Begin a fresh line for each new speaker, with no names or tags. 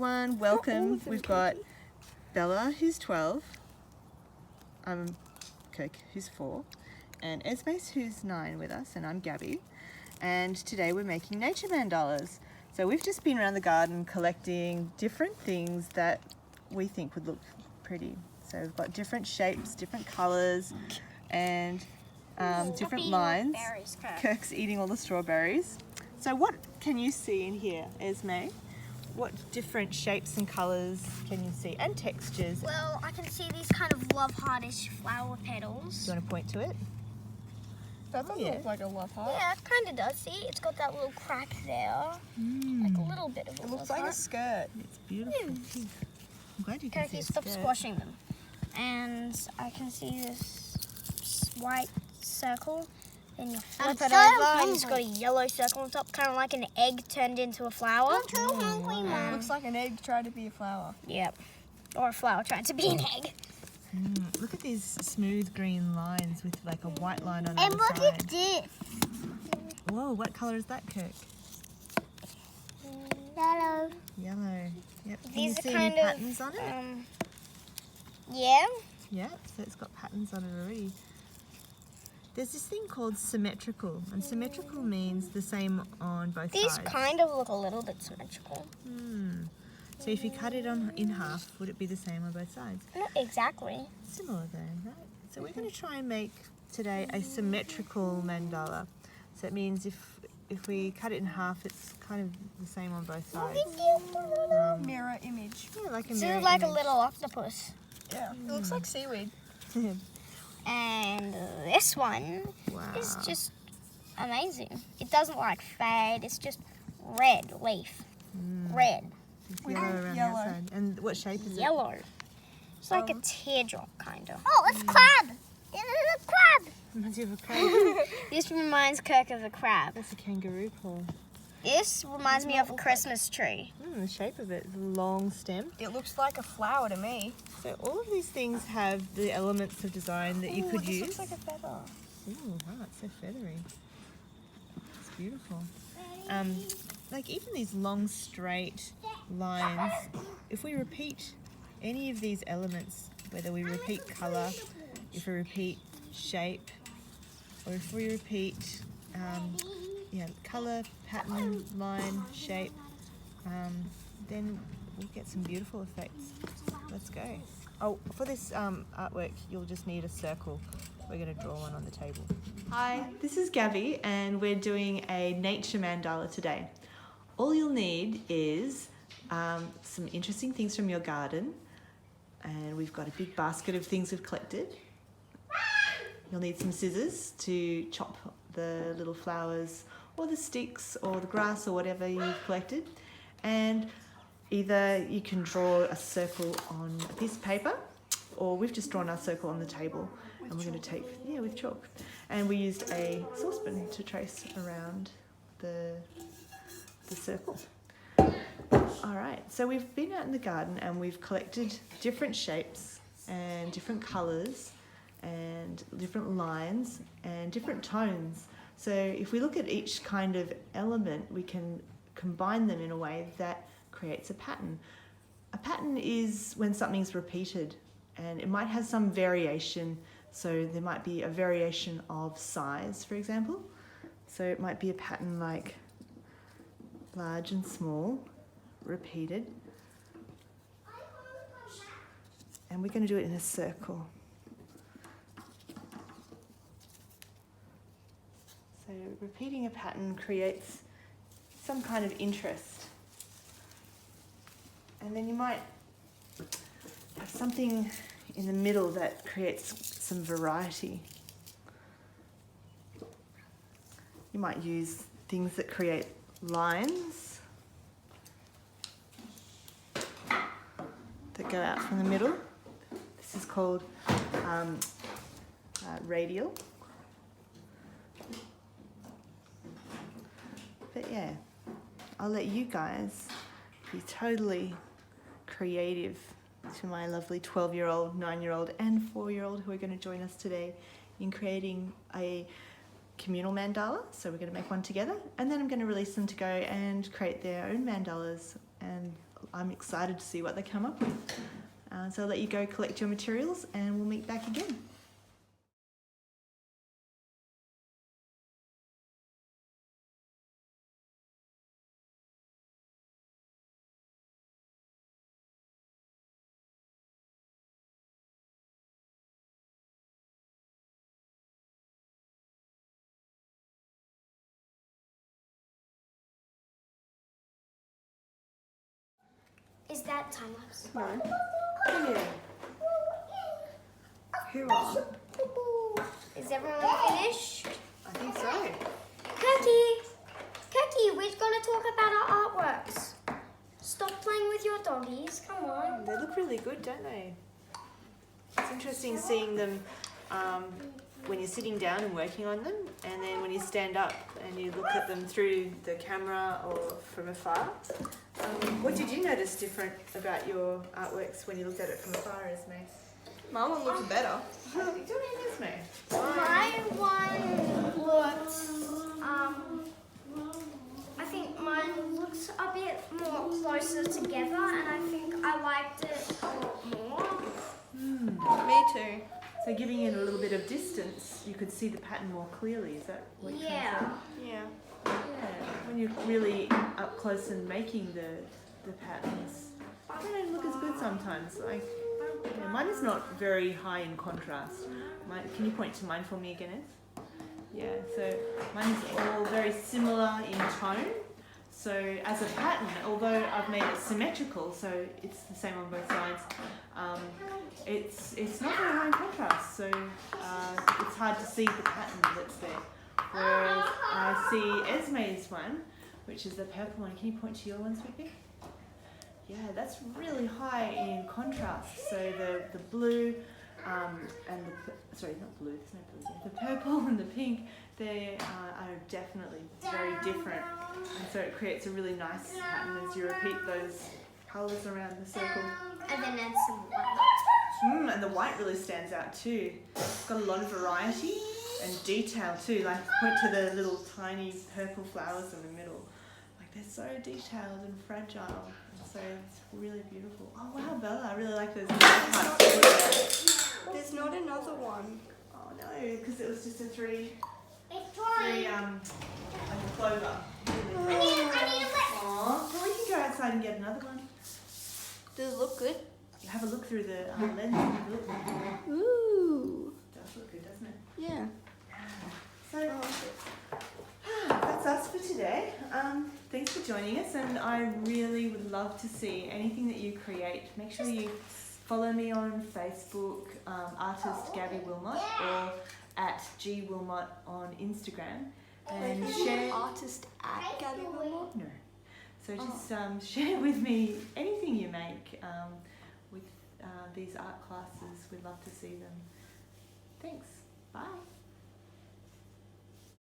Welcome. We've got Bella, who's 12, Kirk, who's 4, and Esme, who's 9 with us, and I'm Gabby. And today we're making nature mandalas. So we've just been around the garden collecting different things that we think would look pretty. So we've got different shapes, different colours, and different lines. Kirk's eating all the strawberries. So what can you see in here, Esme? What different shapes and colours can you see, and textures?
Well, I can see these kind of love heartish flower petals.
Do you want to point to it?
That doesn't look like a love heart.
Yeah, it kind of does. See, it's got that little crack there. Like a little bit of a
It
love
looks like
heart.
a skirt.
It's beautiful. I'm glad you can see
Kirky,
a
stop
skirt.
squashing them. And I can see this white circle. Then you flip it over and it's got a yellow circle on top, kind of like an egg turned into a flower.
It looks like an egg trying to be a flower.
Yep. Or a flower trying to be an egg.
Look at these smooth green lines with like a white line on
And
either
look
side.
at this.
Whoa, what colour is that, Kirk?
Yellow.
Yellow. Yep. Can you
These are
see
kind
any
of
patterns on it?
Yeah.
Yeah, so it's got patterns on it already. There's this thing called symmetrical, and symmetrical means the same on both
These
sides.
kind of look a little bit symmetrical.
So if you cut it in half, would it be the same on both sides?
Not exactly.
Similar then, right? So we're going to try and make today a symmetrical mandala. So it means if we cut it in half, it's kind of the same on both sides.
Mirror image.
Yeah, like a
This
mirror
is like a
image.
little octopus.
Yeah. It looks like seaweed.
And this one
Wow.
is just amazing. It doesn't like fade, it's just red leaf. Red.
It's yellow around
Yellow.
the outside. And what shape is
Yellow. It's like a teardrop, kind of.
Oh, it's crab. It is a crab.
it? Reminds you of a crab.
This reminds Kirk of a crab.
That's a kangaroo paw.
This reminds me of a Christmas tree.
The shape of it, the long stem.
It looks like a flower to me.
So all of these things have the elements of design that you could
This
use.
looks like a feather.
Ooh, wow, it's so feathery. It's beautiful. Like even these long straight lines, if we repeat any of these elements, whether we repeat colour, if we repeat shape, or if we repeat colour, pattern, line, shape, then we'll get some beautiful effects. Let's go. Oh, for this artwork, you'll just need a circle. We're going to draw one on the table. Hi, this is Gabby, and we're doing a nature mandala today. All you'll need is some interesting things from your garden, and we've got a big basket of things we've collected. You'll need some scissors to chop the little flowers or the sticks or the grass or whatever you've collected, and either you can draw a circle on a piece of paper, or we've just drawn our circle on the table, and we're going to take, with chalk, and we used a saucepan to trace around the circle. All right, so we've been out in the garden and we've collected different shapes and different colours and different lines and different tones. So if we look at each kind of element, we can combine them in a way that creates a pattern. A pattern is when something's repeated, and it might have some variation. So there might be a variation of size, for example. So it might be a pattern like large and small, repeated. And we're going to do it in a circle. So repeating a pattern creates some kind of interest. And then you might have something in the middle that creates some variety. You might use things that create lines that go out from the middle. This is called radial. But yeah, I'll let you guys be totally creative to my lovely 12-year-old, 9-year-old and 4-year-old who are going to join us today in creating a communal mandala. So we're going to make one together, and then I'm going to release them to go and create their own mandalas and I'm excited to see what they come up with. So I'll let you go collect your materials and we'll meet back again.
Is that time lapse?
No.
Yeah.
Hoorah.
Is everyone finished?
I think so.
Cookie, we're going to talk about our artworks. Stop playing with your doggies. Come on.
They look really good, don't they? It's interesting seeing them when you're sitting down and working on them, and then when you stand up and you look at them through the camera or from afar. What did you notice different about your artworks when you looked at it from afar, Esme?
My one looks better.
What are you doing, Esme?
My one looks, I think mine looks a bit more closer together, and I think I liked it a lot more.
Me too.
So giving it a little bit of distance, you could see the pattern more clearly. Is that what you're trying to say?
Yeah.
Yeah. When you're really up close and making the patterns, they don't look as good sometimes. Like, yeah, mine is not very high in contrast. Can you point to mine for me again, Ed? Yeah, so mine is all very similar in tone. So as a pattern, although I've made it symmetrical, so it's the same on both sides, it's not very high in contrast. So it's hard to see the pattern that's there. Whereas I see Esme's one, which is the purple one. Can you point to your one, Sweetie? Yeah, that's really high in contrast. So the blue and the, sorry, not blue, there's no blue there. The purple and the pink, they are definitely very different. And so it creates a really nice pattern as you repeat those colours around the circle.
And then add some white.
And the white really stands out too. It's got a lot of variety and detail too. Like point to the little tiny purple flowers in the middle. Like they're so detailed and fragile. And so it's really beautiful. Oh wow, Bella, I really like those parts.
There's not another one.
Oh no, because it was just a three like a clover. Aww. Well, we can go outside and get another one.
Does it look good?
Have a look through the lens. Have a look.
Ooh.
Does look good, doesn't it?
Yeah.
So that's us for today. Thanks for joining us, and I really would love to see anything that you create. Make sure you follow me on Facebook, artist Gabby Wilmot, or at G Wilmot on Instagram, and share.
Artist at Gabby Wilmot?
No. So just share with me anything you make with these art classes. We'd love to see them. Thanks. Bye.